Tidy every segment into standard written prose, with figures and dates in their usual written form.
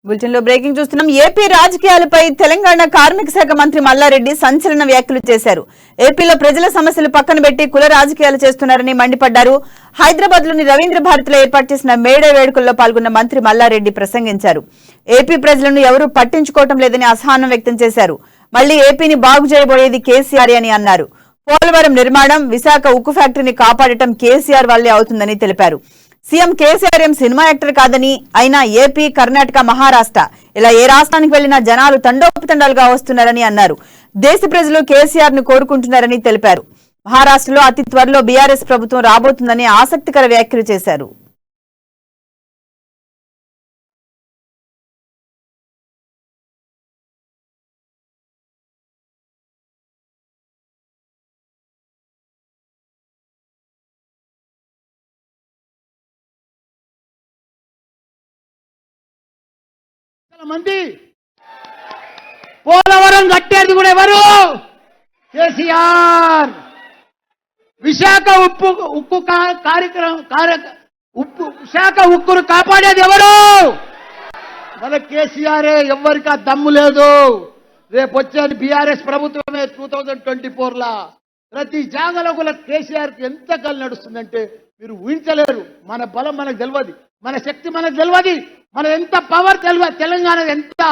Bulletin లో breaking చూస్తున్నాం. AP రాజకీయాలపై తెలంగాణ కార్మిక శాఖ మంత్రి మల్లారెడ్డి సంచలన వ్యాఖ్యలు చేశారు. ఏపీలో ప్రజల సమస్యలు పక్కన పెట్టి కుల రాజకీయాలు చేస్తున్నారని మండిపడ్డారు. హైదరాబాద్ లోని రవీంద్ర భారతిలో ఏర్పాటు చేసిన మేడే వేడుకల్లో పాల్గొన్న మంత్రి మల్లారెడ్డి ప్రసంగించారు. ఏపీ ప్రజలను ఎవరూ పట్టించుకోవటం లేదని అసహనం వ్యక్తం చేశారు. మళ్లీ ఏపీని బాగు చేయబోయేది కేసీఆర్ అని అన్నారు. పోలవరం నిర్మాణం, విశాఖ ఉక్కు ఫ్యాక్టరీని కాపాడటం కేసీఆర్ వల్లే అవుతుందని తెలిపారు. సీఎం కేసీఆర్ సినిమా యాక్టర్ కాదని, అయినా ఏపీ, కర్ణాటక, మహారాష్ట్ర ఇలా ఏ రాష్ట్రానికి వెళ్లినా జనాలు తండోపతండాలుగా వస్తున్నారని అన్నారు. దేశ ప్రజలు కేసీఆర్ ను కోరుకుంటున్నారని తెలిపారు. మహారాష్ట్రలో అతి త్వరలో బీఆర్ఎస్ ప్రభుత్వం రాబోతుందని ఆసక్తికర వ్యాఖ్యలు చేశారు. మంది పోలవరం కట్టేది కూడా ఎవరు? కేసీఆర్. విశాఖ ఉక్కు కార్యక్రమం విశాఖ ఉక్కును కాపాడేది ఎవరు? మన కేసీఆర్. ఎవరికి ఆ దమ్ము లేదు. రేపు వచ్చేది బీఆర్ఎస్ ప్రభుత్వమే 2024లా. ప్రతి జాగలో కూడా కేసీఆర్ కి ఎంత కళ్ళు నడుస్తుందంటే మీరు ఊహించలేరు. మన బలం మనకు తెలియదు, మన శక్తి మనకు తెలియదు, మన ఎంత పవర్ తెలియదు. తెలంగాణ ఎంత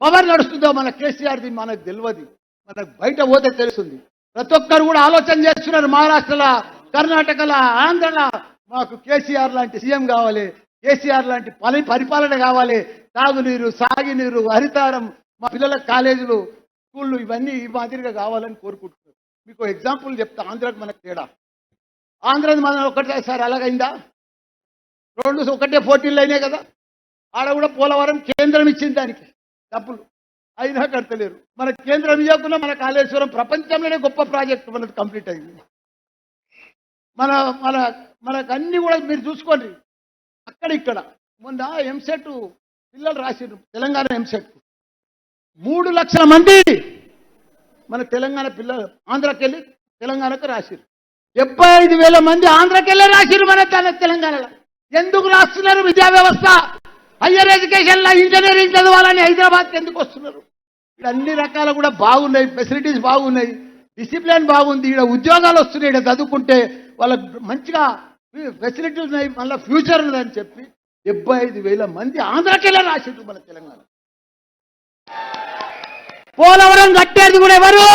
పవర్ నడుస్తుందో మన కేసీఆర్ది మనకు తెలియదు. మనకు బయట పోతే తెలుస్తుంది. ప్రతి ఒక్కరు కూడా ఆలోచన చేస్తున్నారు. మహారాష్ట్రలో, కర్ణాటకలో, ఆంధ్రలో మాకు కేసీఆర్ లాంటి సీఎం కావాలి, కేసీఆర్ లాంటి పరిపాలన కావాలి, తాగునీరు, సాగునీరు, హరితారం, మా పిల్లల కాలేజీలు, స్కూళ్ళు ఇవన్నీ ఈ మాదిరిగా కావాలని కోరుకుంటున్నారు. మీకు ఎగ్జాంపుల్ చెప్తా. ఆంధ్రాకి మనకు తేడా. ఆంధ్రది మనం ఒకటేసారి అలాగైందా? రెండు ఒకటే పోటీలు అయినాయి కదా. ఆడ కూడా పోలవరం కేంద్రం ఇచ్చింది, దానికి డబ్బులు అయినా కడతలేరు. మన కేంద్రం ఇవ్వకుండా మన కాళేశ్వరం ప్రపంచంలోనే గొప్ప ప్రాజెక్టు మనది కంప్లీట్ అయింది. మన మన మనకు అన్ని కూడా మీరు చూసుకోండి. అక్కడ ఇక్కడ మొన్న ఎంసెట్ పిల్లలు రాసిరు. తెలంగాణ ఎంసెట్ 3 లక్షల మంది మన తెలంగాణ పిల్లలు ఆంధ్రాకి వెళ్ళి తెలంగాణకు రాసిరు. 75,000 మంది ఆంధ్రాకి వెళ్ళి రాసిరు మన తెలంగాణలో. ఎందుకు రాస్తున్నారు? విద్యా వ్యవస్థ, హయ్యర్ ఎడ్యుకేషన్లో ఇంజనీరింగ్ చదవాలని హైదరాబాద్కి ఎందుకు వస్తున్నారు? ఇక్కడ అన్ని రకాల కూడా బాగున్నాయి, ఫెసిలిటీస్ బాగున్నాయి, డిసిప్లిన్ బాగుంది, ఇక్కడ ఉద్యోగాలు వస్తున్నాయి. ఇక్కడ చదువుకుంటే వాళ్ళకి మంచిగా ఫెసిలిటీస్ ఉన్నాయి, మళ్ళీ ఫ్యూచర్ ఉందని చెప్పి 75,000 మంది ఆంధ్రాకి వెళ్ళి రాసిరు మన తెలంగాణ. పోలవరం కట్టేది కూడా ఎవరు?